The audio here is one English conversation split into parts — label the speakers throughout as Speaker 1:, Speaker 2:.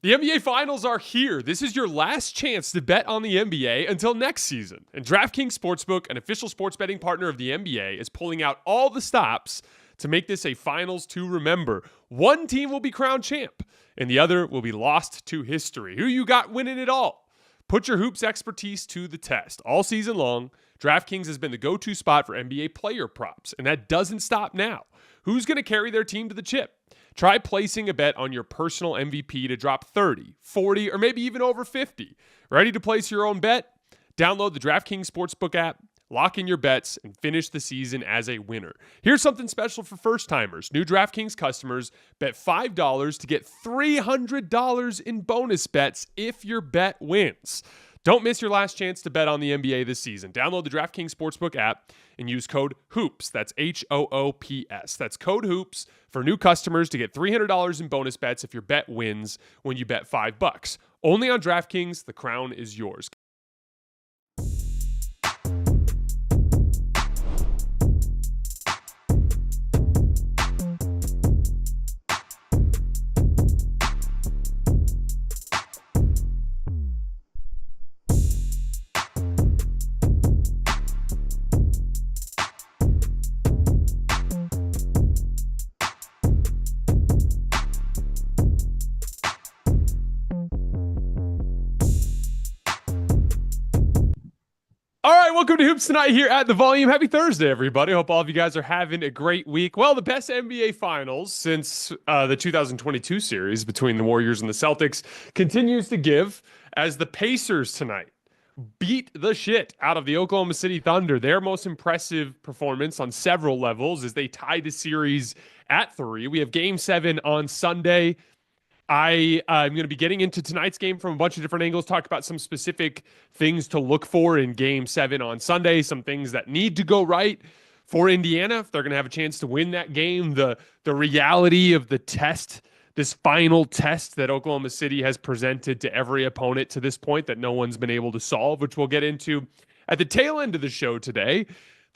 Speaker 1: The NBA Finals are here. This is your last chance to bet on the NBA until next season. And DraftKings Sportsbook, an official sports betting partner of the NBA, is pulling out all the stops to make this a Finals to remember. One team will be crowned champ, and the other will be lost to history. Who you got winning it all? Put your hoops expertise to the test. All season long, DraftKings has been the go-to spot for NBA player props, and that doesn't stop now. Who's going to carry their team to the chip? Try placing a bet on your personal MVP to drop 30, 40, or maybe even over 50. Ready to place your own bet? Download the DraftKings Sportsbook app, lock in your bets, and finish the season as a winner. Here's something special for first-timers. New DraftKings customers bet $5 to get $300 in bonus bets if your bet wins. Don't miss your last chance to bet on the NBA this season. Download the DraftKings Sportsbook app and use code HOOPS. That's HOOPS. That's code HOOPS for new customers to get $300 in bonus bets if your bet wins when you bet $5. Only on DraftKings. The crown is yours. Welcome to Hoops Tonight here at The Volume. Happy Thursday, everybody. Hope all of you guys are having a great week. Well, the best NBA Finals since the 2022 series between the Warriors and the Celtics continues to give as the Pacers tonight beat the shit out of the Oklahoma City Thunder. Their most impressive performance on several levels as they tied the series at 3. We have Game 7 on Sunday. I'm going to be getting into tonight's game from a bunch of different angles, talk about some specific things to look for in Game 7 on Sunday, some things that need to go right for Indiana if they're going to have a chance to win that game, the reality of the test, this final test that Oklahoma City has presented to every opponent to this point that no one's been able to solve, which we'll get into at the tail end of the show today.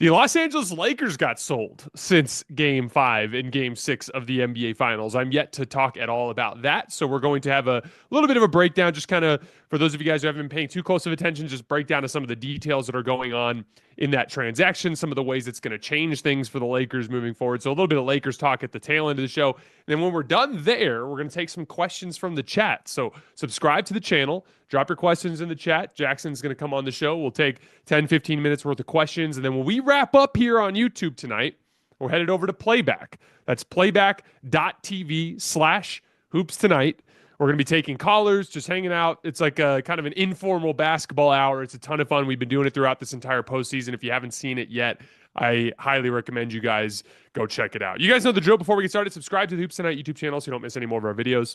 Speaker 1: The Los Angeles Lakers got sold since Game 5 and Game 6 of the NBA Finals. I'm yet to talk at all about that, so we're going to have a little bit of a breakdown, just kind of, for those of you guys who haven't been paying too close of attention, just breakdown of some of the details that are going on in that transaction, some of the ways it's going to change things for the Lakers moving forward. So a little bit of Lakers talk at the tail end of the show. And then when we're done there, we're going to take some questions from the chat. So subscribe to the channel, drop your questions in the chat. Jackson's going to come on the show. We'll take 10, 15 minutes worth of questions. And then when we wrap up here on YouTube tonight, we're headed over to Playback. That's playback.tv/hoops tonight. We're going to be taking callers, just hanging out. It's like a kind of an informal basketball hour. It's a ton of fun. We've been doing it throughout this entire postseason. If you haven't seen it yet, I highly recommend you guys go check it out. You guys know the drill. Before we get started, subscribe to the Hoops Tonight YouTube channel so you don't miss any more of our videos.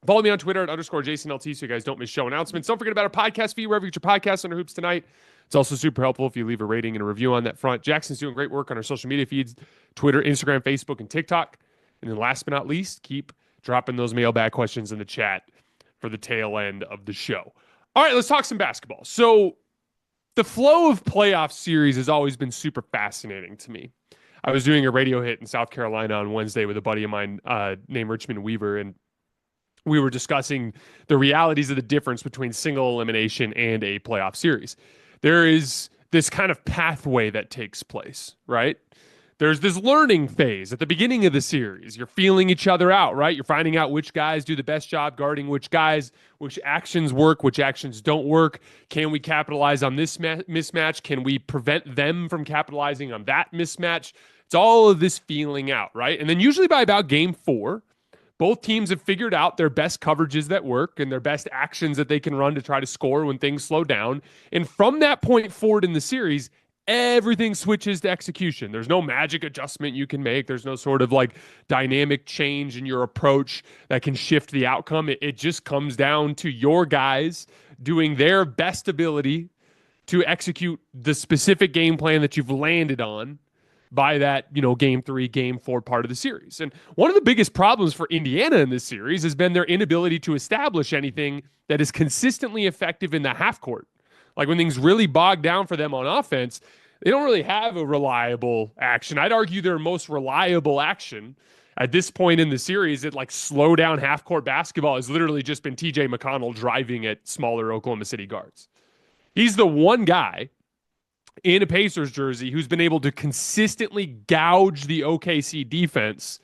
Speaker 1: Follow me on Twitter at _JasonLT so you guys don't miss show announcements. Don't forget about our podcast feed wherever you get your podcasts under Hoops Tonight. It's also super helpful if you leave a rating and a review on that front. Jackson's doing great work on our social media feeds, Twitter, Instagram, Facebook, and TikTok. And then last but not least, keep dropping those mailbag questions in the chat for the tail end of the show. All right, let's talk some basketball. So the flow of playoff series has always been super fascinating to me. I was doing a radio hit in South Carolina on Wednesday with a buddy of mine named Richmond Weaver, and we were discussing the realities of the difference between single elimination and a playoff series. There is this kind of pathway that takes place, right? There's this learning phase at the beginning of the series. You're feeling each other out, right? You're finding out which guys do the best job guarding which guys, which actions work, which actions don't work. Can we capitalize on this mismatch? Can we prevent them from capitalizing on that mismatch? It's all of this feeling out, right? And then usually by about Game 4, both teams have figured out their best coverages that work and their best actions that they can run to try to score when things slow down. And from that point forward in the series, everything switches to execution. There's no magic adjustment you can make. There's no sort of like dynamic change in your approach that can shift the outcome. It just comes down to your guys doing their best ability to execute the specific game plan that you've landed on by that, Game 3, Game 4 part of the series. And one of the biggest problems for Indiana in this series has been their inability to establish anything that is consistently effective in the half court. Like when things really bog down for them on offense, they don't really have a reliable action. I'd argue their most reliable action At this point in the series, it like slow down half court basketball has literally just been TJ McConnell driving at smaller Oklahoma City guards. He's the one guy in a Pacers jersey who's been able to consistently gouge the OKC defense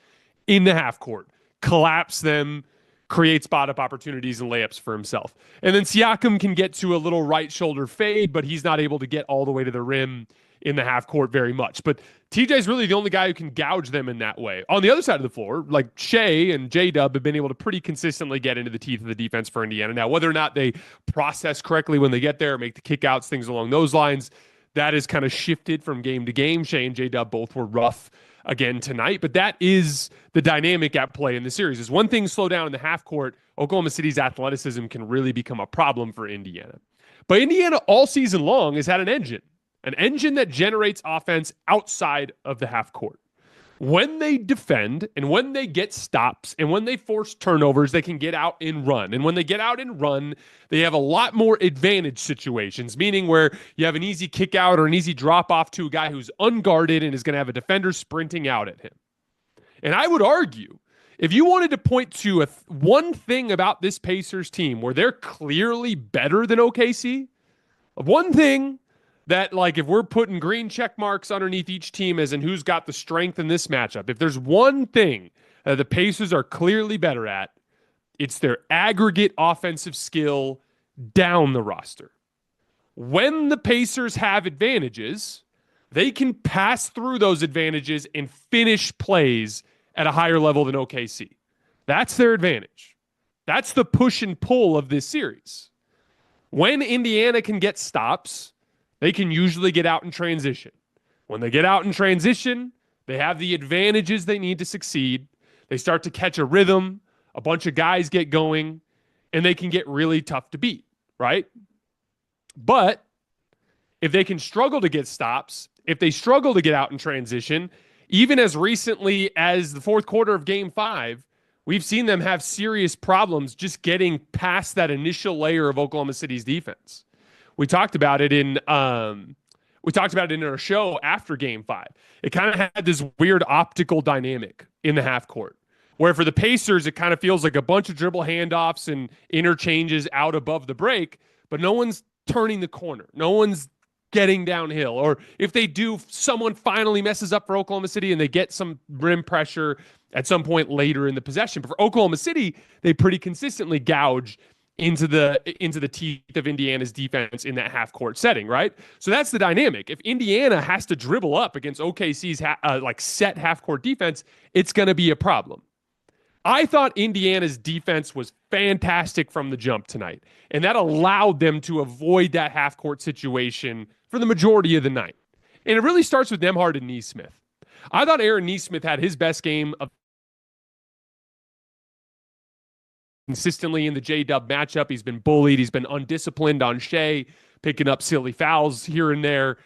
Speaker 1: in the half court, collapse them, create spot up opportunities and layups for himself. And then Siakam can get to a little right shoulder fade, but he's not able to get all the way to the rim in the half court very much. But TJ's really the only guy who can gouge them in that way. On the other side of the floor, like Shai and J-Dub have been able to pretty consistently get into the teeth of the defense for Indiana. Now, whether or not they process correctly when they get there, make the kickouts, things along those lines, that is kind of shifted from game to game. Shai and J-Dub both were rough again tonight, but that is the dynamic at play in the series. Is one thing slow down in the half court, Oklahoma City's athleticism can really become a problem for Indiana. But Indiana all season long has had an engine that generates offense outside of the half court. When they defend and when they get stops and when they force turnovers, they can get out and run. And when they get out and run, they have a lot more advantage situations, meaning where you have an easy kick out or an easy drop off to a guy who's unguarded and is going to have a defender sprinting out at him. And I would argue, if you wanted to point to one thing about this Pacers team where they're clearly better than OKC, one thing that, like, if we're putting green check marks underneath each team as in who's got the strength in this matchup, if there's one thing that the Pacers are clearly better at, it's their aggregate offensive skill down the roster. When the Pacers have advantages, they can pass through those advantages and finish plays at a higher level than OKC. That's their advantage. That's the push and pull of this series. When Indiana can get stops, they can usually get out in transition. When they get out in transition, they have the advantages they need to succeed. They start to catch a rhythm. A bunch of guys get going, and they can get really tough to beat, right? But if they can struggle to get stops, if they struggle to get out in transition, even as recently as the fourth quarter of Game 5, we've seen them have serious problems just getting past that initial layer of Oklahoma City's defense. We talked about it in our show after Game 5. It kind of had this weird optical dynamic in the half court, where for the Pacers, it kind of feels like a bunch of dribble handoffs and interchanges out above the break, but no one's turning the corner. No one's getting downhill. Or if they do, someone finally messes up for Oklahoma City and they get some rim pressure at some point later in the possession. But for Oklahoma City, they pretty consistently gouge into the teeth of Indiana's defense in that half-court setting, right? So that's the dynamic. If Indiana has to dribble up against OKC's set half-court defense, it's going to be a problem. I thought Indiana's defense was fantastic from the jump tonight, and that allowed them to avoid that half-court situation for the majority of the night. And it really starts with Nembhard and Nesmith. I thought Aaron Nesmith had his best game of consistently in the J-Dub matchup. He's been bullied. He's been undisciplined on Shai, picking up silly fouls here and there.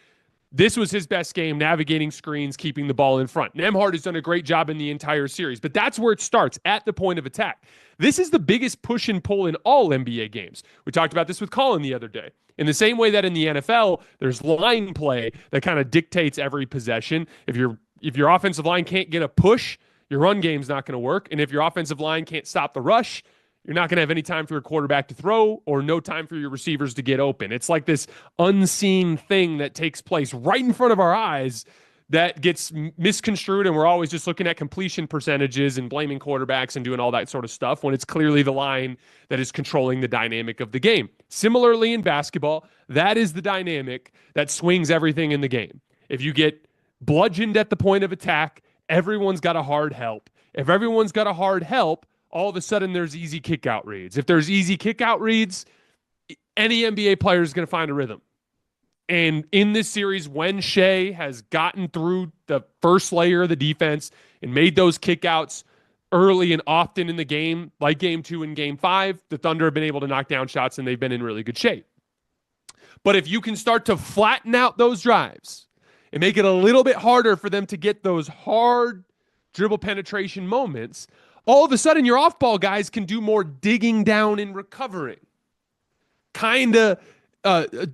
Speaker 1: This was his best game, navigating screens, keeping the ball in front. Nembhard has done a great job in the entire series, but that's where it starts, at the point of attack. This is the biggest push and pull in all NBA games. We talked about this with Colin the other day. In the same way that in the NFL, there's line play that kind of dictates every possession. If your offensive line can't get a push, your run game's not going to work. And if your offensive line can't stop the rush, you're not going to have any time for your quarterback to throw or no time for your receivers to get open. It's like this unseen thing that takes place right in front of our eyes that gets misconstrued, and we're always just looking at completion percentages and blaming quarterbacks and doing all that sort of stuff when it's clearly the line that is controlling the dynamic of the game. Similarly in basketball, that is the dynamic that swings everything in the game. If you get bludgeoned at the point of attack, everyone's got a hard help. If everyone's got a hard help, all of a sudden there's easy kick-out reads. If there's easy kick-out reads, any NBA player is going to find a rhythm. And in this series, when Shai has gotten through the first layer of the defense and made those kickouts early and often in the game, like Game 2 and Game 5, the Thunder have been able to knock down shots and they've been in really good shape. But if you can start to flatten out those drives and make it a little bit harder for them to get those hard dribble penetration moments, all of a sudden your off-ball guys can do more digging down and recovering. Kind of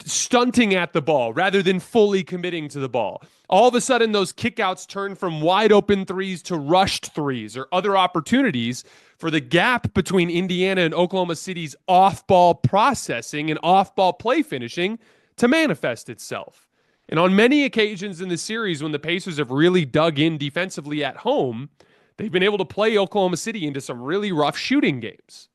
Speaker 1: stunting at the ball rather than fully committing to the ball. All of a sudden, those kickouts turn from wide open threes to rushed threes or other opportunities for the gap between Indiana and Oklahoma City's off-ball processing and off-ball play finishing to manifest itself. And on many occasions in the series, when the Pacers have really dug in defensively at home, they've been able to play Oklahoma City into some really rough shooting games.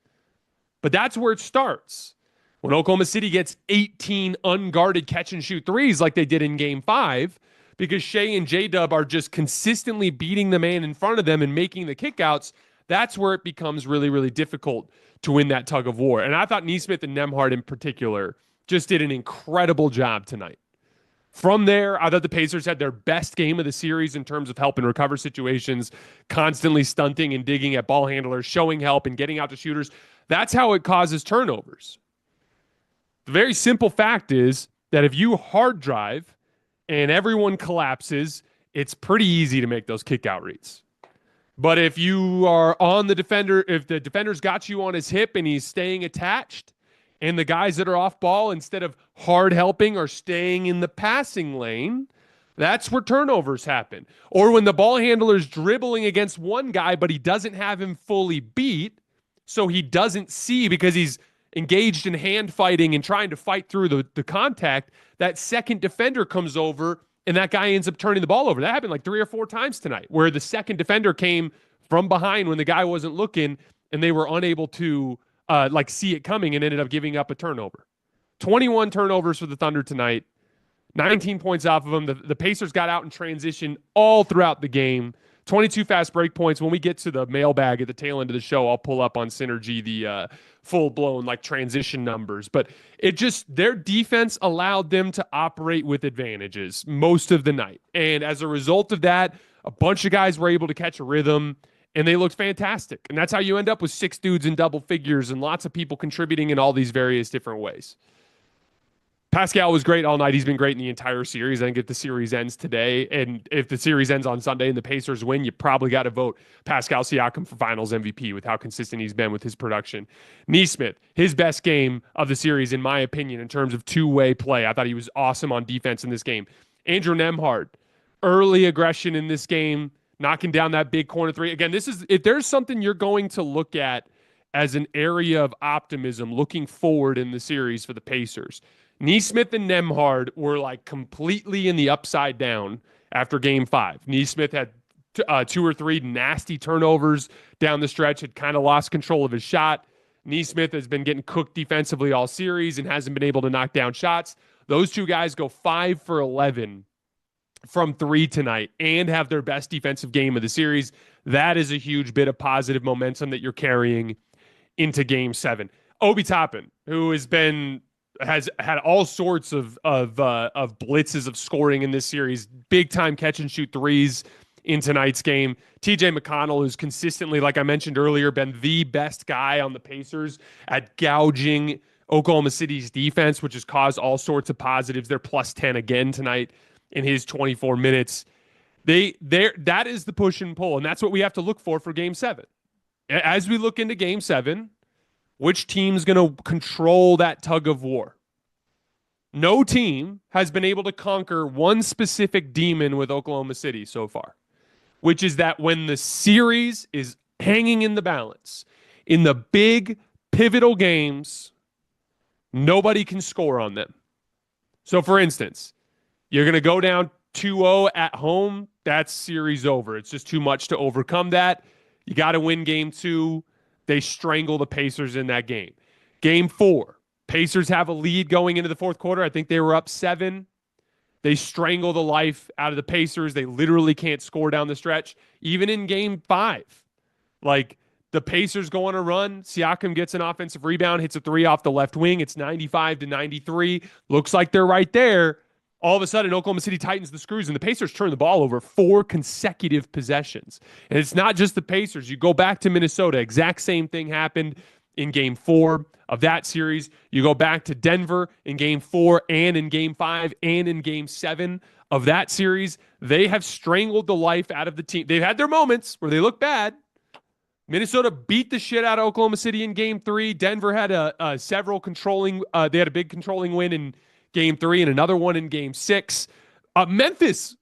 Speaker 1: But that's where it starts. When Oklahoma City gets 18 unguarded catch-and-shoot threes like they did in Game 5, because Shai and J-Dub are just consistently beating the man in front of them and making the kickouts, that's where it becomes really, really difficult to win that tug of war. And I thought Nesmith and Nembhard in particular just did an incredible job tonight. From there, I thought the Pacers had their best game of the series in terms of help and recover situations, constantly stunting and digging at ball handlers, showing help and getting out to shooters. That's how it causes turnovers. The very simple fact is that if you hard drive and everyone collapses, it's pretty easy to make those kick out reads. But if you are on the defender, if the defender's got you on his hip and he's staying attached, and the guys that are off ball, instead of hard helping, are staying in the passing lane, that's where turnovers happen. Or when the ball handler's dribbling against one guy, but he doesn't have him fully beat, so he doesn't see because he's engaged in hand fighting and trying to fight through the contact, that second defender comes over and that guy ends up turning the ball over. That happened like 3 or 4 times tonight, where the second defender came from behind when the guy wasn't looking and they were unable to see it coming and ended up giving up a turnover. 21 turnovers for the Thunder tonight, 19 points off of them. The Pacers got out in transition all throughout the game. 22 fast break points. When we get to the mailbag at the tail end of the show, I'll pull up on Synergy the full-blown transition numbers. But their defense allowed them to operate with advantages most of the night. And as a result of that, a bunch of guys were able to catch a rhythm, and they looked fantastic. And that's how you end up with 6 dudes in double figures and lots of people contributing in all these various different ways. Pascal was great all night. He's been great in the entire series. I think if the series ends today, and if the series ends on Sunday and the Pacers win, you probably got to vote Pascal Siakam for Finals MVP with how consistent he's been with his production. Nesmith, his best game of the series, in my opinion, in terms of two-way play. I thought he was awesome on defense in this game. Andrew Nembhard, early aggression in this game, knocking down that big corner three. Again, if there's something you're going to look at as an area of optimism looking forward in the series for the Pacers, Nesmith and Nembhard were completely in the upside down after Game 5. Nesmith had 2 or 3 nasty turnovers down the stretch, had kind of lost control of his shot. Nesmith has been getting cooked defensively all series and hasn't been able to knock down shots. Those two guys go 5 for 11 from 3 tonight and have their best defensive game of the series. That is a huge bit of positive momentum that you're carrying into Game 7. Obi Toppin, who has had all sorts of blitzes of scoring in this series, big time catch and shoot threes in tonight's game. TJ McConnell, who's consistently, like I mentioned earlier, been the best guy on the Pacers at gouging Oklahoma City's defense, which has caused all sorts of positives. They're plus 10 again tonight in his 24 minutes. That is the push and pull, and that's what we have to look for Game 7. As we look into Game 7, which team's going to control that tug of war? No team has been able to conquer one specific demon with Oklahoma City so far, which is that when the series is hanging in the balance, in the big pivotal games, nobody can score on them. So, for instance, you're going to go down 2-0 at home, that's series over. It's just too much to overcome that. You got to win Game 2. They strangle the Pacers in that game. Game 4, Pacers have a lead going into the fourth quarter. I think they were up 7. They strangle the life out of the Pacers. They literally can't score down the stretch. Even in Game 5, the Pacers go on a run. Siakam gets an offensive rebound, hits a 3 off the left wing. It's 95-93. Looks like they're right there. All of a sudden, Oklahoma City tightens the screws, and the Pacers turn the ball over 4 consecutive possessions. And it's not just the Pacers. You go back to Minnesota, exact same thing happened in Game 4 of that series. You go back to Denver in Game 4 and in Game 5 and in Game 7 of that series. They have strangled the life out of the team. They've had their moments where they look bad, Minnesota beat the shit out of Oklahoma City in Game 3. Denver had several controlling. They had a big controlling win in Game 3 and another one in Game 6. Memphis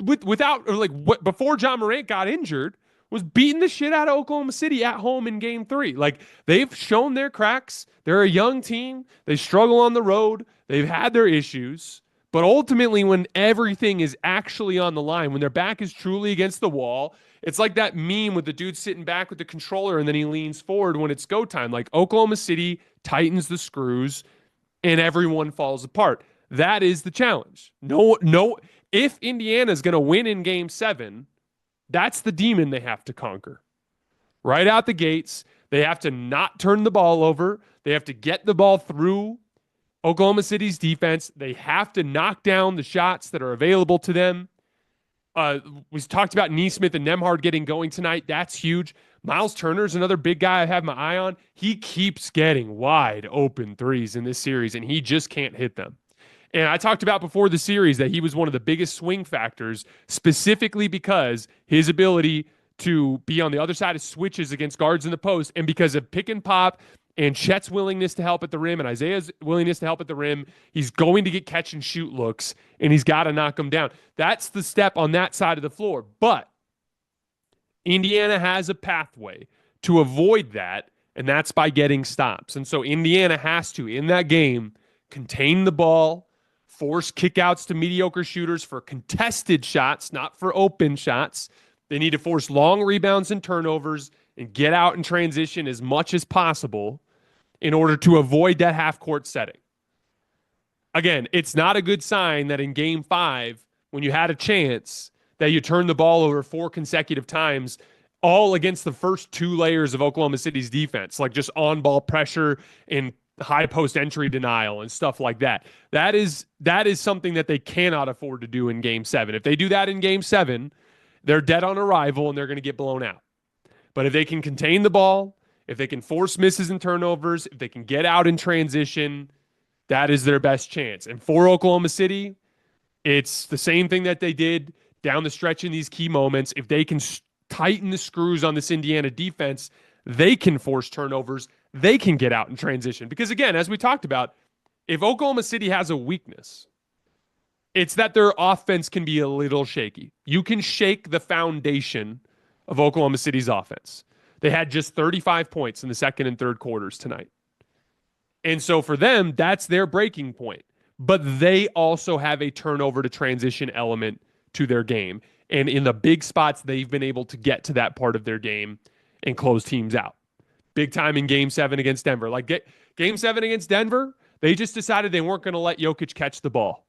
Speaker 1: before John Morant got injured was beating the shit out of Oklahoma City at home in Game 3. Like, they've shown their cracks. They're a young team. They struggle on the road. They've had their issues. But ultimately, when everything is actually on the line, when their back is truly against the wall, it's like that meme with the dude sitting back with the controller and then he leans forward when it's go time. Like, Oklahoma City tightens the screws and everyone falls apart. That is the challenge. If Indiana's going to win in Game 7, that's the demon they have to conquer. Right out the gates, they have to not turn the ball over. They have to get the ball through Oklahoma City's defense. They have to knock down the shots that are available to them. We talked about Nesmith and Nembhard getting going tonight. That's huge. Miles Turner's another big guy I have my eye on. He keeps getting wide open threes in this series, and he just can't hit them. And I talked about before the series that he was one of the biggest swing factors, specifically because his ability to be on the other side of switches against guards in the post, and because of pick and pop and Chet's willingness to help at the rim and Isaiah's willingness to help at the rim, he's going to get catch and shoot looks, and he's got to knock them down. That's the step on that side of the floor. But Indiana has a pathway to avoid that, and that's by getting stops. And so Indiana has to, in that game, contain the ball, force kickouts to mediocre shooters for contested shots, not for open shots. They need to force long rebounds and turnovers and get out in transition as much as possible in order to avoid that half-court setting. Again, it's not a good sign that in Game 5, when you had a chance, that you turned the ball over 4 consecutive times, all against the first 2 layers of Oklahoma City's defense, like just on-ball pressure and high post entry denial and stuff like that. That is something that they cannot afford to do in Game 7. If they do that in Game 7, they're dead on arrival and they're going to get blown out. But if they can contain the ball, if they can force misses and turnovers, if they can get out in transition, that is their best chance. And for Oklahoma City, it's the same thing that they did down the stretch in these key moments. If they can tighten the screws on this Indiana defense, they can force turnovers. They can get out in transition. Because again, as we talked about, if Oklahoma City has a weakness, it's that their offense can be a little shaky. You can shake the foundation of Oklahoma City's offense. They had just 35 points in the second and third quarters tonight. And so for them, that's their breaking point. But they also have a turnover to transition element to their game. And in the big spots, they've been able to get to that part of their game and close teams out. Big time in Game 7 against Denver. Like Game 7 against Denver, they just decided they weren't going to let Jokic catch the ball.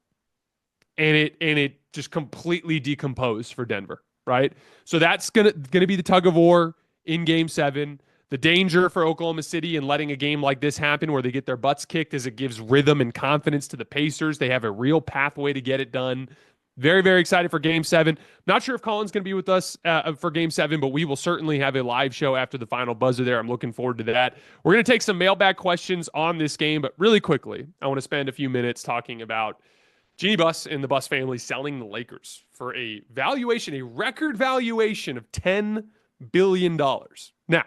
Speaker 1: And it just completely decomposed for Denver, right? So that's gonna be the tug of war in Game 7. The danger for Oklahoma City in letting a game like this happen where they get their butts kicked is it gives rhythm and confidence to the Pacers. They have a real pathway to get it done. Very, very excited for Game 7. Not sure if Colin's going to be with us for Game 7, but we will certainly have a live show after the final buzzer there. I'm looking forward to that. We're going to take some mailbag questions on this game, but really quickly, I want to spend a few minutes talking about Jeanie Buss and the Buss family selling the Lakers for a record valuation of $10 billion. Now,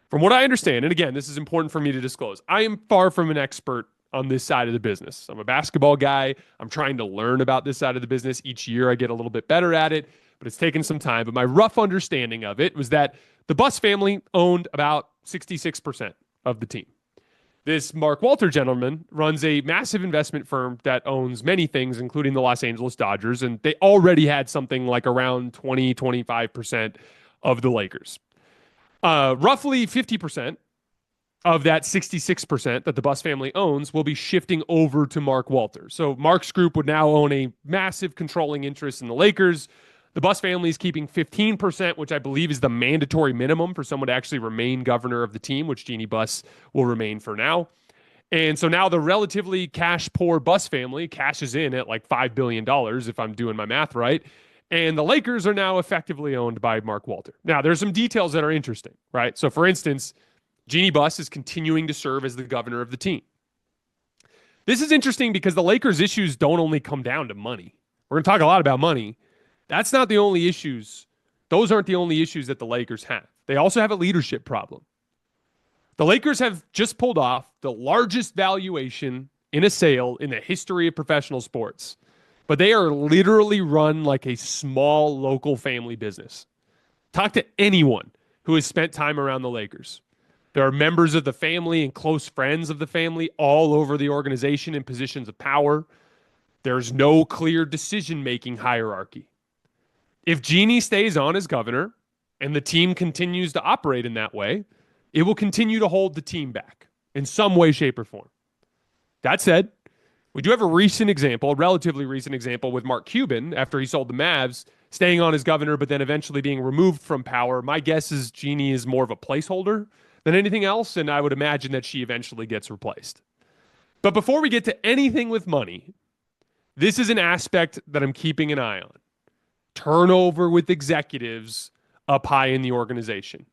Speaker 1: from what I understand, and again, this is important for me to disclose, I am far from an expert on this side of the business. I'm a basketball guy. I'm trying to learn about this side of the business. Each year I get a little bit better at it, but it's taken some time. But my rough understanding of it was that the Buss family owned about 66% of the team. This Mark Walter gentleman runs a massive investment firm that owns many things, including the Los Angeles Dodgers, and they already had something like around 25% of the Lakers. Roughly 50% of that 66% that the Buss family owns will be shifting over to Mark Walter. So Mark's group would now own a massive controlling interest in the Lakers. The Buss family is keeping 15%, which I believe is the mandatory minimum for someone to actually remain governor of the team, which Jeanie Buss will remain for now. And so now the relatively cash-poor Buss family cashes in at like $5 billion, if I'm doing my math right. And the Lakers are now effectively owned by Mark Walter. Now, there's some details that are interesting, right? So, for instance, Jeanie Buss is continuing to serve as the governor of the team. This is interesting because the Lakers' issues don't only come down to money. We're going to talk a lot about money. That's not the only issues those aren't the only issues that the Lakers have. They also have a leadership problem. The Lakers have just pulled off the largest valuation in a sale in the history of professional sports, but they are literally run like a small local family business. Talk to anyone who has spent time around the Lakers. There are members of the family and close friends of the family all over the organization in positions of power. There's no clear decision-making hierarchy. If Jeanie stays on as governor and the team continues to operate in that way, it will continue to hold the team back in some way, shape, or form. That said, we do have a relatively recent example with Mark Cuban after he sold the Mavs, staying on as governor, but then eventually being removed from power. My guess is Jeanie is more of a placeholder than anything else, and I would imagine that she eventually gets replaced. But before we get to anything with money, this is an aspect that I'm keeping an eye on. Turnover with executives up high in the organization.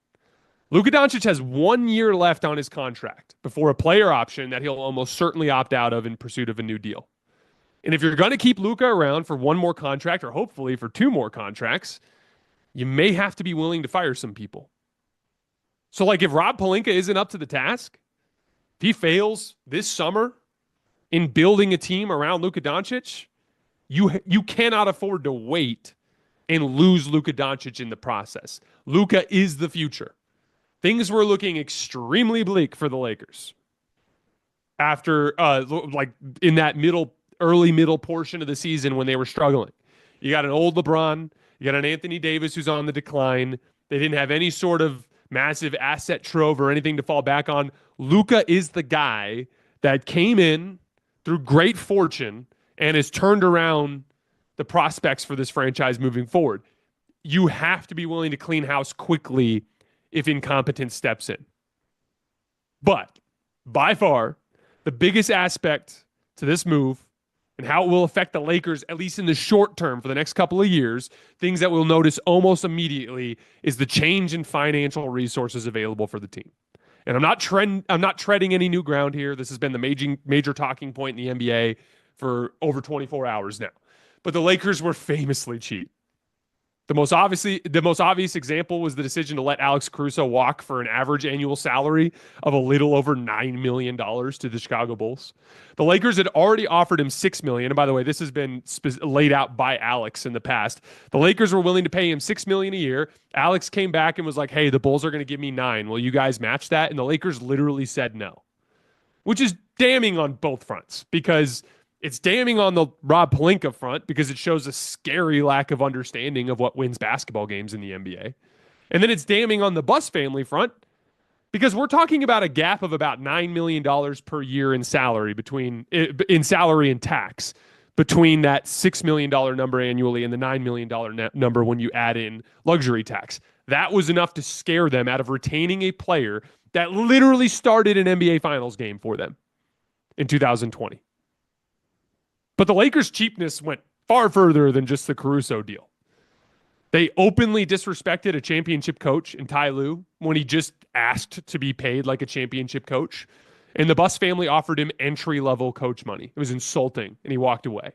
Speaker 1: Luka Doncic has 1 year left on his contract before a player option that he'll almost certainly opt out of in pursuit of a new deal. And if you're going to keep Luka around for one more contract, or hopefully for 2 more contracts, you may have to be willing to fire some people. So like if Rob Pelinka isn't up to the task, if he fails this summer in building a team around Luka Doncic, you cannot afford to wait and lose Luka Doncic in the process. Luka is the future. Things were looking extremely bleak for the Lakers after, like in that early middle portion of the season when they were struggling. You got an old LeBron, you got an Anthony Davis who's on the decline. They didn't have any sort of massive asset trove or anything to fall back on. Luka is the guy that came in through great fortune and has turned around the prospects for this franchise moving forward. You have to be willing to clean house quickly if incompetence steps in. But by far, the biggest aspect to this move and how it will affect the Lakers, at least in the short term for the next couple of years, things that we'll notice almost immediately is the change in financial resources available for the team. And I'm not treading any new ground here. This has been the major talking point in the NBA for over 24 hours now. But the Lakers were famously cheap. The most obvious example was the decision to let Alex Caruso walk for an average annual salary of a little over $9 million to the Chicago Bulls. The Lakers had already offered him $6 million. And by the way, this has been laid out by Alex in the past. The Lakers were willing to pay him $6 million a year. Alex came back and was like, hey, the Bulls are going to give me $9 million. Will you guys match that? And the Lakers literally said no, which is damning on both fronts because it's damning on the Rob Pelinka front because it shows a scary lack of understanding of what wins basketball games in the NBA. And then it's damning on the Buss family front because we're talking about a gap of about $9 million per year in salary and tax between that $6 million number annually and the $9 million number when you add in luxury tax. That was enough to scare them out of retaining a player that literally started an NBA Finals game for them in 2020. But the Lakers' cheapness went far further than just the Caruso deal. They openly disrespected a championship coach in Ty Lue when he just asked to be paid like a championship coach. And the Buss family offered him entry-level coach money. It was insulting, and he walked away.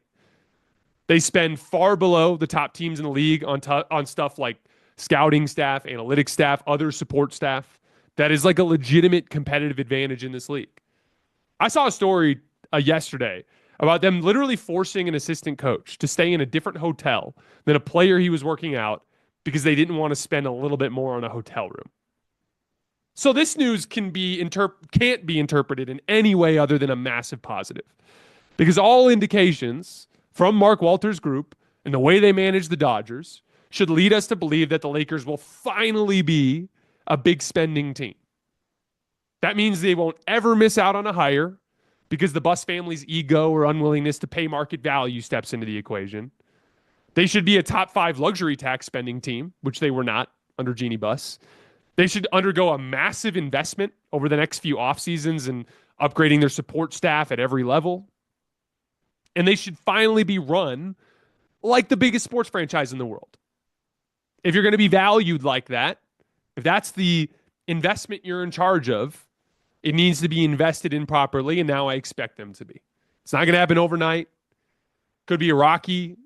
Speaker 1: They spend far below the top teams in the league on stuff like scouting staff, analytics staff, other support staff. That is like a legitimate competitive advantage in this league. I saw a story yesterday about them literally forcing an assistant coach to stay in a different hotel than a player he was working out because they didn't want to spend a little bit more on a hotel room. So this news can't be interpreted in any way other than a massive positive because all indications from Mark Walters' group and the way they manage the Dodgers should lead us to believe that the Lakers will finally be a big spending team. That means they won't ever miss out on a hire because the Buss family's ego or unwillingness to pay market value steps into the equation. They should be a top 5 luxury tax spending team, which they were not under Jeanie Buss. They should undergo a massive investment over the next few off seasons and upgrading their support staff at every level. And they should finally be run like the biggest sports franchise in the world. If you're going to be valued like that, if that's the investment you're in charge of, it needs to be invested in properly, and now I expect them to be. It's not going to happen overnight. Could be a rocky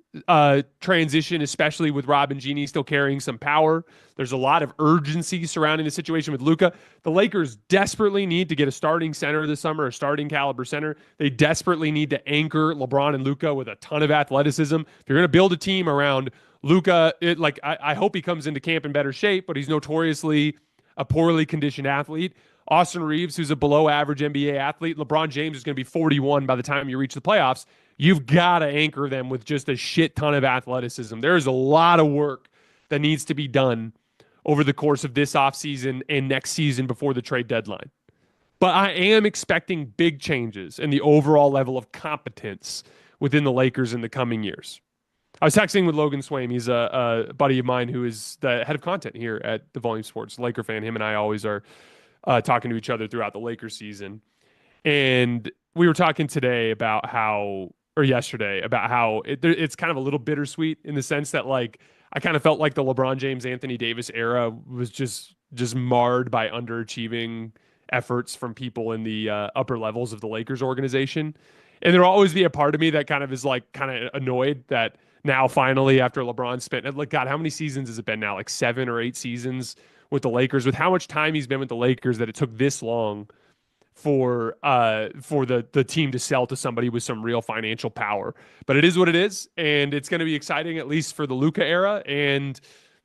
Speaker 1: transition, especially with Rob and Genie still carrying some power. There's a lot of urgency surrounding the situation with Luka. The Lakers desperately need to get a starting center this summer, a starting caliber center. They desperately need to anchor LeBron and Luka with a ton of athleticism. If you're going to build a team around Luka, I hope he comes into camp in better shape, but he's notoriously a poorly conditioned athlete. Austin Reeves, who's a below average NBA athlete. LeBron James is going to be 41 by the time you reach the playoffs. You've got to anchor them with just a shit ton of athleticism. There's a lot of work that needs to be done over the course of this offseason and next season before the trade deadline. But I am expecting big changes in the overall level of competence within the Lakers in the coming years. I was texting with Logan Swaim. He's a buddy of mine who is the head of content here at the Volume Sports, Laker fan. Him and I always are talking to each other throughout the Lakers season. And we were talking today about how, or yesterday, about how it's kind of a little bittersweet in the sense that, like, I kind of felt like the LeBron James, Anthony Davis era was just marred by underachieving efforts from people in the upper levels of the Lakers organization. And there'll always be a part of me that kind of is like kind of annoyed that now finally after LeBron spent, like, God, how many seasons has it been now? Like 7 or 8 seasons with the Lakers, with how much time he's been with the Lakers, that it took this long for the team to sell to somebody with some real financial power. But it is what it is, and it's going to be exciting, at least for the Luka era. And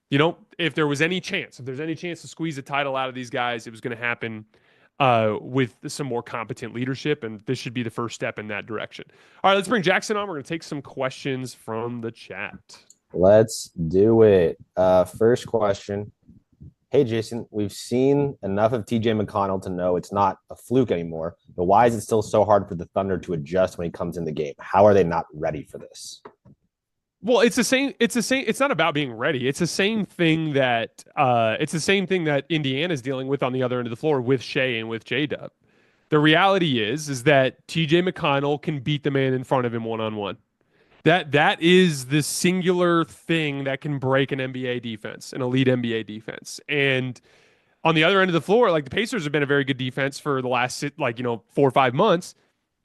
Speaker 1: you know, if there's any chance to squeeze a title out of these guys, it was going to happen with some more competent leadership, and this should be the first step in that direction. All right, let's bring Jackson on. We're going to take some questions from the chat.
Speaker 2: Let's do it. First question. Hey, Jason, we've seen enough of TJ McConnell to know it's not a fluke anymore, but why is it still so hard for the Thunder to adjust when he comes in the game? How are they not ready for this?
Speaker 1: Well, it's the same. It's not about being ready. It's the same thing that Indiana's dealing with on the other end of the floor with Shai and with J-Dub. The reality is that TJ McConnell can beat the man in front of him one-on-one. That is the singular thing that can break an NBA defense, an elite NBA defense. And on the other end of the floor, like, the Pacers have been a very good defense for the last 4 or 5 months,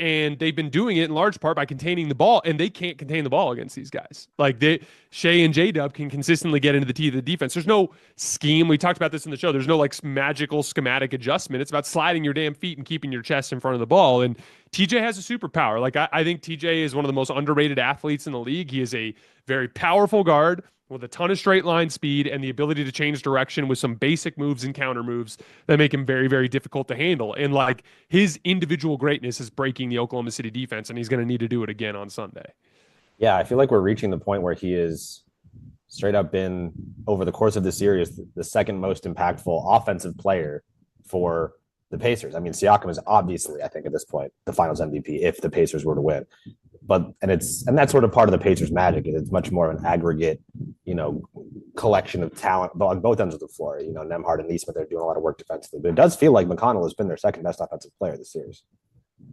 Speaker 1: and they've been doing it in large part by containing the ball, and they can't contain the ball against these guys. Like, Shai and J-Dub can consistently get into the teeth of the defense. There's no scheme. We talked about this in the show. There's no like magical schematic adjustment. It's about sliding your damn feet and keeping your chest in front of the ball. And TJ has a superpower. Like, I think TJ is one of the most underrated athletes in the league. He is a very powerful guard with a ton of straight line speed and the ability to change direction with some basic moves and counter moves that make him very, very difficult to handle. And like, his individual greatness is breaking the Oklahoma City defense, and he's going to need to do it again on Sunday.
Speaker 2: Yeah, I feel like we're reaching the point where he is straight up been, over the course of the series, the second most impactful offensive player for the Pacers. I mean, Siakam is obviously, I think at this point, the finals MVP if the Pacers were to win. And that's sort of part of the Pacers' magic. It's much more of an aggregate, collection of talent on both ends of the floor. Nembhard and Nesmith are doing a lot of work defensively, but it does feel like McConnell has been their second best offensive player this series.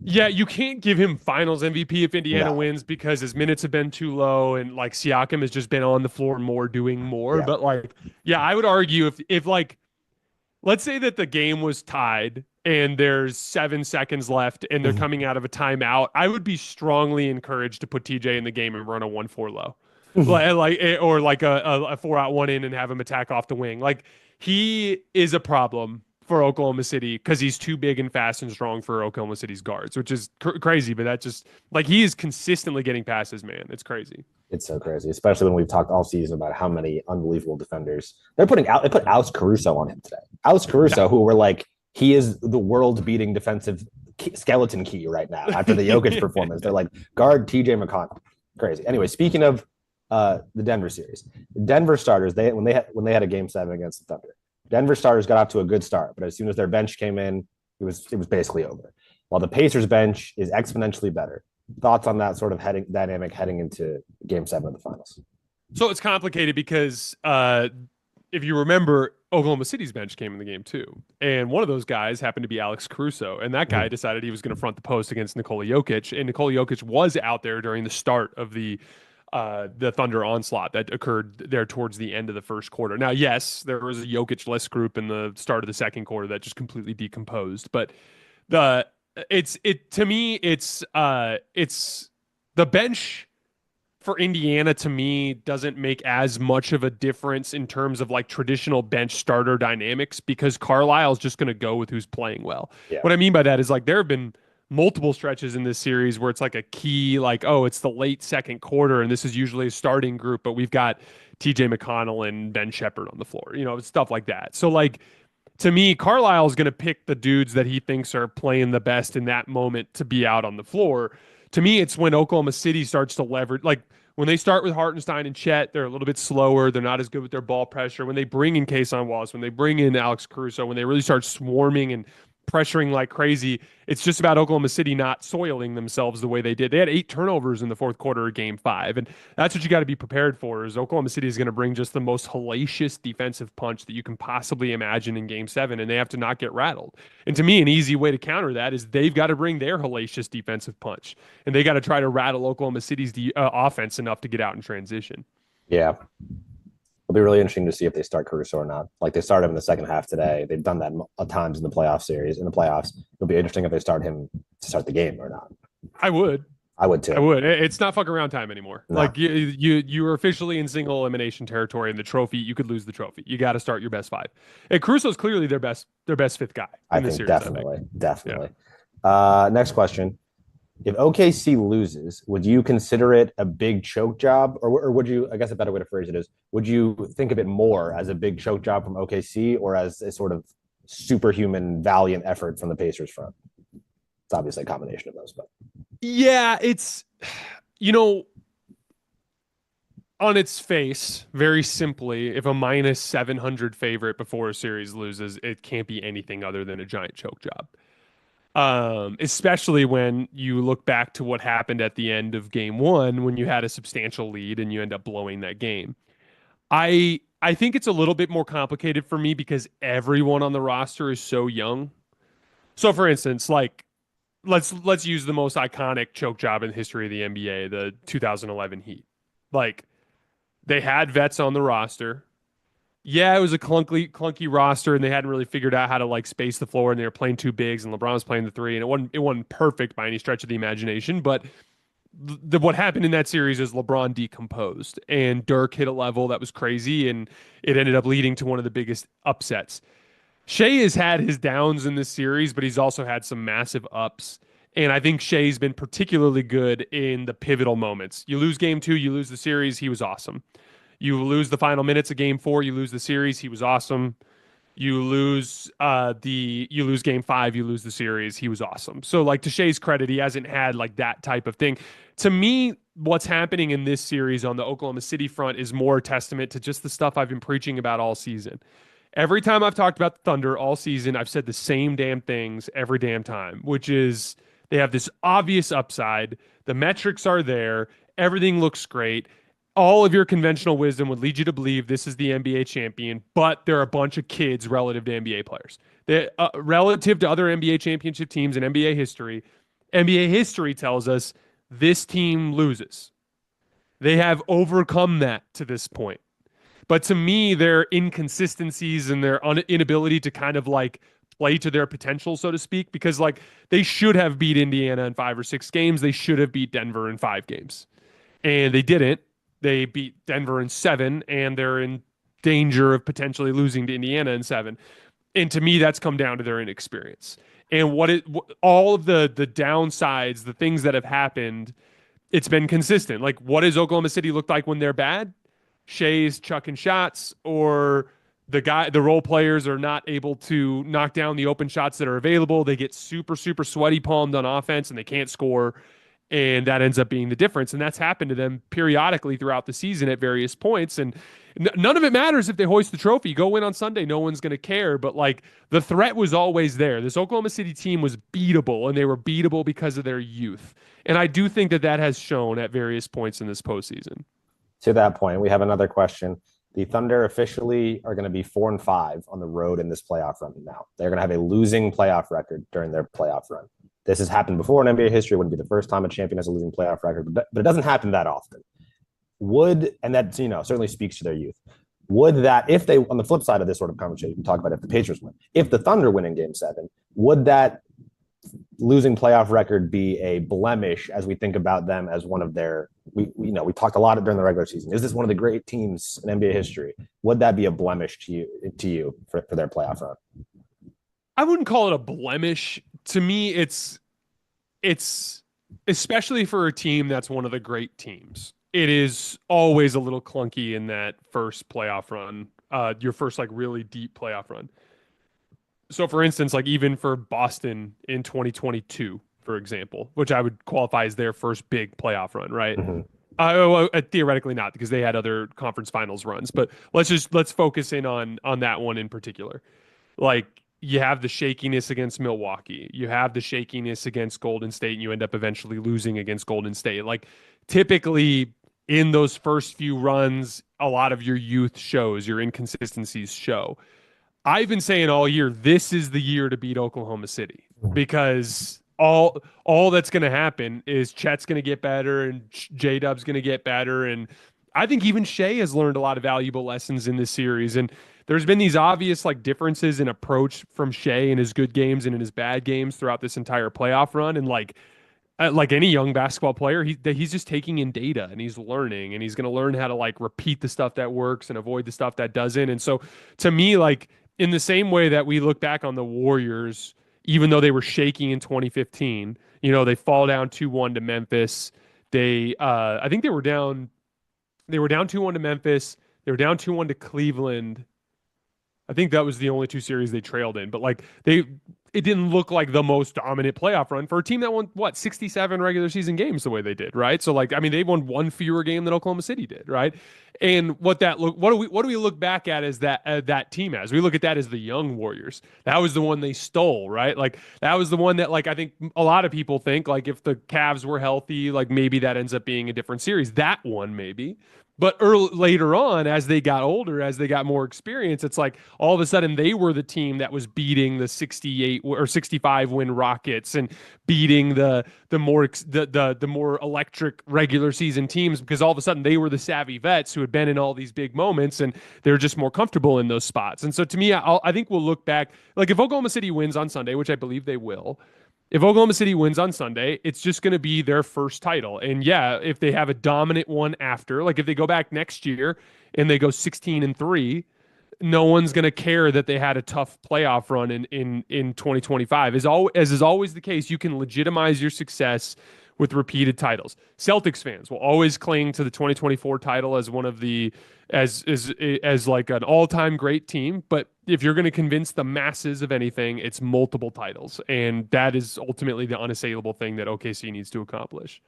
Speaker 1: Yeah, you can't give him finals MVP if Indiana wins, because his minutes have been too low, and like, Siakam has just been on the floor more, doing more. Yeah. But like, yeah, I would argue if like, let's say that the game was tied and there's 7 seconds left and they're coming out of a timeout, I would be strongly encouraged to put TJ in the game and run a 1-4 low. Or like a 4-out 1 in and have him attack off the wing. Like, he is a problem for Oklahoma City because he's too big and fast and strong for Oklahoma City's guards, which is crazy. But that just, like, he is consistently getting passes, man. It's crazy.
Speaker 2: It's so crazy, especially when we've talked all season about how many unbelievable defenders they put Alex Caruso on him today. Alex Caruso, who were like, he is the world-beating defensive skeleton key right now after the Jokic performance. They're like, guard TJ McConnell. Crazy. Anyway, speaking of the Denver series, Denver starters, when they had a game 7 against the Thunder, Denver starters got off to a good start, but as soon as their bench came in, it was basically over. While the Pacers bench is exponentially better. Thoughts on that sort of dynamic heading into game 7 of the finals?
Speaker 1: So it's complicated because if you remember, Oklahoma City's bench came in the game too. And one of those guys happened to be Alex Caruso. And that guy decided he was going to front the post against Nikola Jokic. And Nikola Jokic was out there during the start of the Thunder onslaught that occurred there towards the end of the first quarter. Now, yes, there was a Jokic-less group in the start of the second quarter that just completely decomposed. But to me, it's the bench for Indiana, to me, doesn't make as much of a difference in terms of like traditional bench starter dynamics because Carlisle's just going to go with who's playing well.
Speaker 2: Yeah.
Speaker 1: What I mean by that is like there have been multiple stretches in this series where it's like a key, like, oh, it's the late second quarter, and this is usually a starting group, but we've got TJ McConnell and Ben Shepherd on the floor, stuff like that. So, like, to me, Carlisle's going to pick the dudes that he thinks are playing the best in that moment to be out on the floor. To me, it's when Oklahoma City starts to leverage, like when they start with Hartenstein and Chet, they're a little bit slower. They're not as good with their ball pressure. When they bring in Kason Wallace, when they bring in Alex Caruso, when they really start swarming and pressuring like crazy, it's just about Oklahoma City not soiling themselves the way they did. They had 8 turnovers in the fourth quarter of game 5. And that's what you got to be prepared for is Oklahoma City is going to bring just the most hellacious defensive punch that you can possibly imagine in game 7. And they have to not get rattled. And to me, an easy way to counter that is they've got to bring their hellacious defensive punch. And they got to try to rattle Oklahoma City's offense enough to get out in transition.
Speaker 2: Yeah. It'll be really interesting to see if they start Caruso or not. Like they started him in the second half today. They've done that at times in the playoff series. In the playoffs, it'll be interesting if they start him to start the game or not.
Speaker 1: I would too. I would. It's not fuck around time anymore. No. Like you're officially in single elimination territory, and the trophy, you could lose the trophy. You got to start your best 5. And Caruso's clearly their best 5th guy.
Speaker 2: I think definitely. Yeah. Next question. If OKC loses, would you consider it a big choke job? Or would you, I guess a better way to phrase it is, would you think of it more as a big choke job from OKC or as a sort of superhuman, valiant effort from the Pacers front? It's obviously a combination of those. But
Speaker 1: yeah, it's, on its face, very simply, if a minus 700 favorite before a series loses, it can't be anything other than a giant choke job. Especially when you look back to what happened at the end of game 1 when you had a substantial lead and you end up blowing that game. I think it's a little bit more complicated for me because everyone on the roster is so young. So for instance, like let's use the most iconic choke job in the history of the NBA, the 2011 Heat. Like they had vets on the roster. Yeah, it was a clunky roster, and they hadn't really figured out how to like space the floor, and they were playing 2 bigs, and LeBron was playing the 3, and it wasn't perfect by any stretch of the imagination. But what happened in that series is LeBron decomposed, and Dirk hit a level that was crazy, and it ended up leading to one of the biggest upsets. Shai has had his downs in this series, but he's also had some massive ups. And I think Shai's been particularly good in the pivotal moments. You lose game 2, you lose the series, he was awesome. You lose the final minutes of game 4, you lose the series, he was awesome. You lose game 5, you lose the series, he was awesome. So like to Shai's credit, he hasn't had like that type of thing. To me, what's happening in this series on the Oklahoma City front is more a testament to just the stuff I've been preaching about all season. Every time I've talked about the Thunder all season, I've said the same damn things every damn time, which is they have this obvious upside. The metrics are there. Everything looks great. All of your conventional wisdom would lead you to believe this is the NBA champion, but there are a bunch of kids relative to NBA players. Relative to other NBA championship teams in NBA history tells us this team loses. They have overcome that to this point. But to me, their inconsistencies and their inability to kind of like play to their potential, so to speak, because like they should have beat Indiana in 5 or 6 games. They should have beat Denver in 5 games. And they didn't. They beat Denver in 7, and they're in danger of potentially losing to Indiana in 7. And to me, that's come down to their inexperience. And all of the downsides, the things that have happened, it's been consistent. Like, what does Oklahoma City look like when they're bad? Shai's chucking shots, or the role players are not able to knock down the open shots that are available. They get super, super sweaty palmed on offense, and they can't score. And that ends up being the difference. And that's happened to them periodically throughout the season at various points. And none of it matters if they hoist the trophy. Go win on Sunday. No one's going to care. But like the threat was always there. This Oklahoma City team was beatable, and they were beatable because of their youth. And I do think that has shown at various points in this postseason.
Speaker 2: To that point, we have another question. The Thunder officially are going to be 4-5 on the road in this playoff run now. They're going to have a losing playoff record during their playoff run. This has happened before in NBA history. It wouldn't be the first time a champion has a losing playoff record, but it doesn't happen that often. And that, certainly speaks to their youth. Would that, if they, on the flip side of this sort of conversation, we talk about if the Pacers win, if the Thunder win in game 7, would that losing playoff record be a blemish as we think about them as one of their, we talked a lot during the regular season. Is this one of the great teams in NBA history? Would that be a blemish to you for their playoff run?
Speaker 1: I wouldn't call it a blemish. To me, it's especially for a team that's one of the great teams. It is always a little clunky in that first playoff run, your first like really deep playoff run. So for instance, like even for Boston in 2022, for example, which I would qualify as their first big playoff run, right?
Speaker 2: Mm-hmm.
Speaker 1: Theoretically not, because they had other conference finals runs, but let's focus in on that one in particular. Like you have the shakiness against Milwaukee, you have the shakiness against Golden State, and you end up eventually losing against Golden State. Like typically in those first few runs, a lot of your youth shows, your inconsistencies show. I've been saying all year, this is the year to beat Oklahoma City, because all that's going to happen is Chet's going to get better and J Dub's going to get better, and I think even Shai has learned a lot of valuable lessons in this series. And there's been these obvious like differences in approach from Shai in his good games and in his bad games throughout this entire playoff run. And like any young basketball player, he's just taking in data and he's learning, and he's going to learn how to like repeat the stuff that works and avoid the stuff that doesn't. And so to me, like in the same way that we look back on the Warriors, even though they were shaking in 2015, they fall down 2-1 to Memphis. I think they were down 2-1 to Memphis. They were down 2-1 to Cleveland. I think that was the only two series they trailed in, but like it didn't look like the most dominant playoff run for a team that won 67 regular season games the way they did, right? So like, I mean, they won one fewer game than Oklahoma City did, right? And what do we look back at as that team as? We look at that as the young Warriors. That was the one they stole, right? Like that was the one that like I think a lot of people think like if the Cavs were healthy, like maybe that ends up being a different series. That one maybe. But later on, as they got older, as they got more experience, it's like all of a sudden they were the team that was beating the 68 or 65 win Rockets and beating the more electric regular season teams, because all of a sudden they were the savvy vets who had been in all these big moments and they're just more comfortable in those spots. And so to me, I think we'll look back, like if Oklahoma City wins on Sunday, which I believe they will. If Oklahoma City wins on Sunday, it's just going to be their first title. And yeah, if they have a dominant one after, like if they go back next year and they go 16-3, no one's going to care that they had a tough playoff run in 2025. As is always the case, you can legitimize your success with repeated titles. Celtics fans will always cling to the 2024 title as one of the as like an all-time great team, but if you're going to convince the masses of anything, it's multiple titles, and that is ultimately the unassailable thing that OKC needs to accomplish.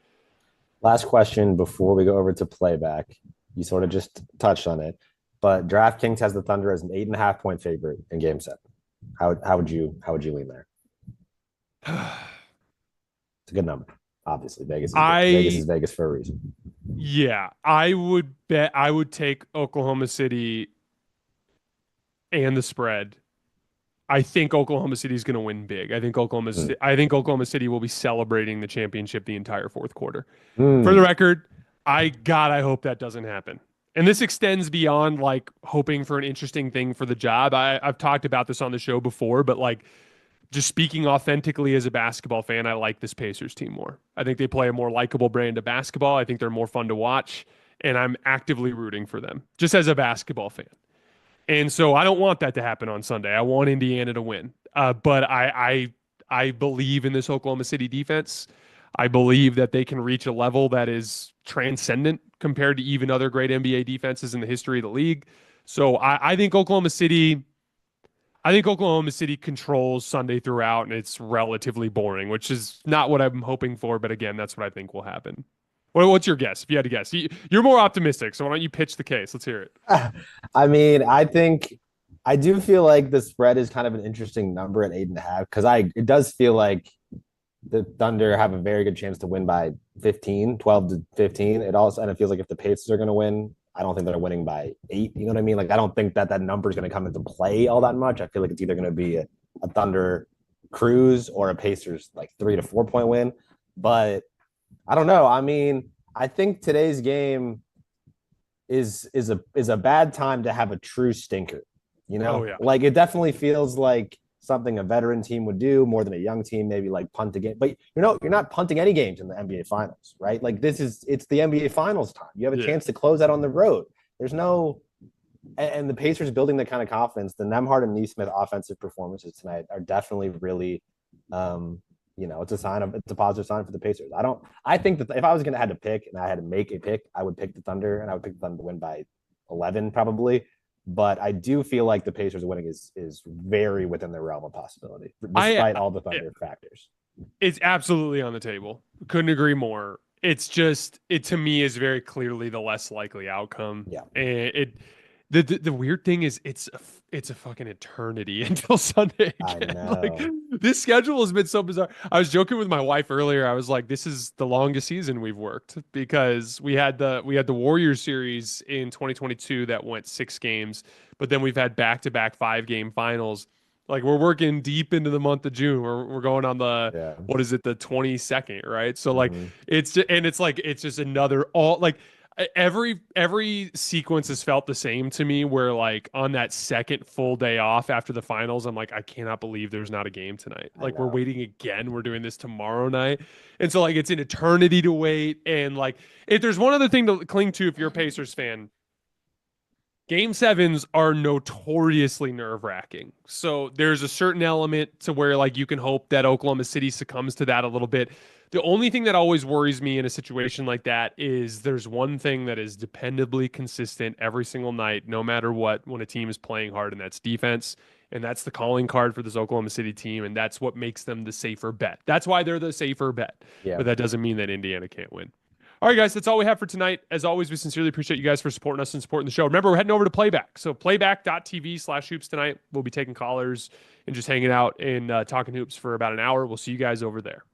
Speaker 2: Last question before we go over to playback. You sort of just touched on it, but DraftKings has the Thunder as an 8.5-point favorite in Game 7. How would you lean there? It's a good number. Obviously, Vegas is Vegas for a reason.
Speaker 1: Yeah, I would take Oklahoma City and the spread. I think Oklahoma City is going to win big. I think Oklahoma City will be celebrating the championship the entire fourth quarter. For the record, I hope that doesn't happen. And this extends beyond like hoping for an interesting thing for the job. I've talked about this on the show before, but like just speaking authentically as a basketball fan, I like this Pacers team more. I think they play a more likable brand of basketball. I think they're more fun to watch, and I'm actively rooting for them just as a basketball fan. And so I don't want that to happen on Sunday. I want Indiana to win. But I believe in this Oklahoma City defense. I believe that they can reach a level that is transcendent compared to even other great NBA defenses in the history of the league. So I think Oklahoma City controls Sunday throughout, and it's relatively boring, which is not what I'm hoping for. But again, that's what I think will happen. What's your guess? If you had to guess, you're more optimistic. So why don't you pitch the case? Let's hear it.
Speaker 2: I mean, I do feel like the spread is kind of an interesting number at 8.5, because it does feel like the Thunder have a very good chance to win by 12 to 15. And it feels like if the Pacers are going to win, I don't think they're winning by 8. You know what I mean? Like, I don't think that number is going to come into play all that much. I feel like it's either going to be a Thunder cruise or a Pacers like 3 to 4 point win. But I don't know. I mean, I think today's game is a bad time to have a true stinker. You know,
Speaker 1: Oh, yeah.
Speaker 2: Like it definitely feels like something a veteran team would do more than a young team, maybe like punt a game. But you're not punting any games in the NBA Finals, right? Like it's the NBA Finals time. You have a chance to close out on the road. There's no, and the Pacers building that kind of confidence. The Nembhard and Nesmith offensive performances tonight are definitely really, it's a positive sign for the Pacers. I think that if I was going to have to pick and I had to make a pick, I would pick the Thunder, and I would pick the Thunder to win by 11 probably. But I do feel like the Pacers winning is very within the realm of possibility, despite all the Thunder factors.
Speaker 1: It's absolutely on the table. Couldn't agree more. It's just, it to me is very clearly the less likely outcome.
Speaker 2: Yeah.
Speaker 1: And the weird thing is it's a fucking eternity until Sunday again.
Speaker 2: I know.
Speaker 1: Like, this schedule has been so bizarre. I was joking with my wife earlier. I was like, this is the longest season we've worked, because we had the Warriors series in 2022 that went 6 games, but then we've had back-to-back 5-game finals. Like, we're working deep into the month of June. We're going on the what is it, the 22nd, right? So like it's just another every sequence has felt the same to me, where like on that second full day off after the finals, I'm like, I cannot believe there's not a game tonight. Like, we're waiting again. We're doing this tomorrow night. And so like, it's an eternity to wait. And like, if there's one other thing to cling to, if you're a Pacers fan, Game 7s are notoriously nerve-wracking. So there's a certain element to where like you can hope that Oklahoma City succumbs to that a little bit. The only thing that always worries me in a situation like that is there's one thing that is dependably consistent every single night, no matter what, when a team is playing hard, and that's defense. And that's the calling card for this Oklahoma City team, and that's what makes them the safer bet. That's why they're the safer bet. Yeah. But that doesn't mean that Indiana can't win. All right, guys, that's all we have for tonight. As always, we sincerely appreciate you guys for supporting us and supporting the show. Remember, we're heading over to Playback. So playback.tv/hoops tonight. We'll be taking callers and just hanging out and talking hoops for about an hour. We'll see you guys over there.